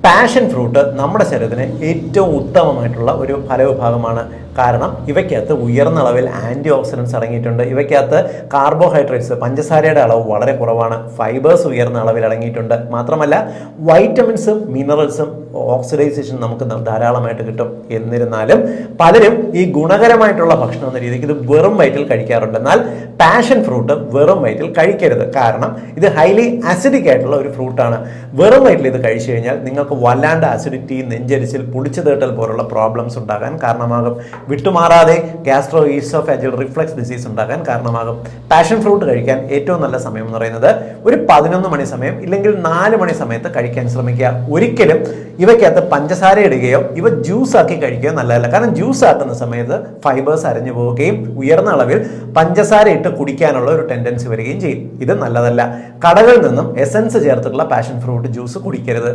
Passion fruit നമ്മുടെ ശരീരത്തിന് ഏറ്റവും ഉത്തമമായിട്ടുള്ള ഒരു ഫലവിഭാഗമാണ്. കാരണം ഇവയ്ക്കകത്ത് ഉയർന്ന അളവിൽ ആൻറ്റി ഓക്സിഡൻസ് അടങ്ങിയിട്ടുണ്ട്. ഇവയ്ക്കകത്ത് കാർബോഹൈഡ്രേറ്റ്സ്, പഞ്ചസാരയുടെ അളവ് വളരെ കുറവാണ്. ഫൈബേഴ്സ് ഉയർന്ന അളവിൽ അടങ്ങിയിട്ടുണ്ട്. മാത്രമല്ല വൈറ്റമിൻസും മിനറൽസും ഓക്സിഡൈസേഷൻ നമുക്ക് ധാരാളമായിട്ട് കിട്ടും. എന്നിരുന്നാലും പലരും ഈ ഗുണകരമായിട്ടുള്ള ഭക്ഷണം എന്ന രീതിക്ക് ഇത് വെറും വയറ്റിൽ കഴിക്കാറുണ്ട്. എന്നാൽ പാഷൻ ഫ്രൂട്ട് വെറും വയറ്റിൽ കഴിക്കരുത്. കാരണം ഇത് ഹൈലി അസിഡിക് ആയിട്ടുള്ള ഒരു ഫ്രൂട്ടാണ്. വെറും വയറ്റിൽ ഇത് കഴിച്ചു കഴിഞ്ഞാൽ നിങ്ങൾക്ക് വല്ലാണ്ട് അസിഡിറ്റി, നെഞ്ചരിച്ചിൽ, പുളിച്ചു തേട്ടൽ പോലുള്ള പ്രോബ്ലംസ് ഉണ്ടാകാൻ കാരണമാകും. വിട്ടുമാറാതെ ഗ്യാസ്ട്രോ ഈസോഫാജിയൽ റിഫ്ലക്സ് ഡിസീസ് ഉണ്ടാകാൻ കാരണമാകും. പാഷൻ ഫ്രൂട്ട് കഴിക്കാൻ ഏറ്റവും നല്ല സമയം എന്ന് പറയുന്നത് ഒരു 11 മണി സമയം ഇല്ലെങ്കിൽ 4 മണി സമയത്ത് കഴിക്കാൻ ശ്രമിക്കുക. ഒരിക്കലും ഇവയ്ക്കകത്ത് പഞ്ചസാര ഇടുകയോ ഇവ ജ്യൂസ് ആക്കി കഴിക്കുകയോ നല്ലതല്ല. കാരണം ജ്യൂസ് ആക്കുന്ന സമയത്ത് ഫൈബേഴ്സ് അരഞ്ഞു പോവുകയും ഉയർന്ന അളവിൽ പഞ്ചസാര ഇട്ട് കുടിക്കാനുള്ള ഒരു ടെൻഡൻസി വരികയും ചെയ്യും. ഇത് നല്ലതല്ല. കടകളിൽ നിന്നും എസൻസ് ചേർത്തിട്ടുള്ള പാഷൻ ഫ്രൂട്ട് ജ്യൂസ് കുടിക്കരുത്.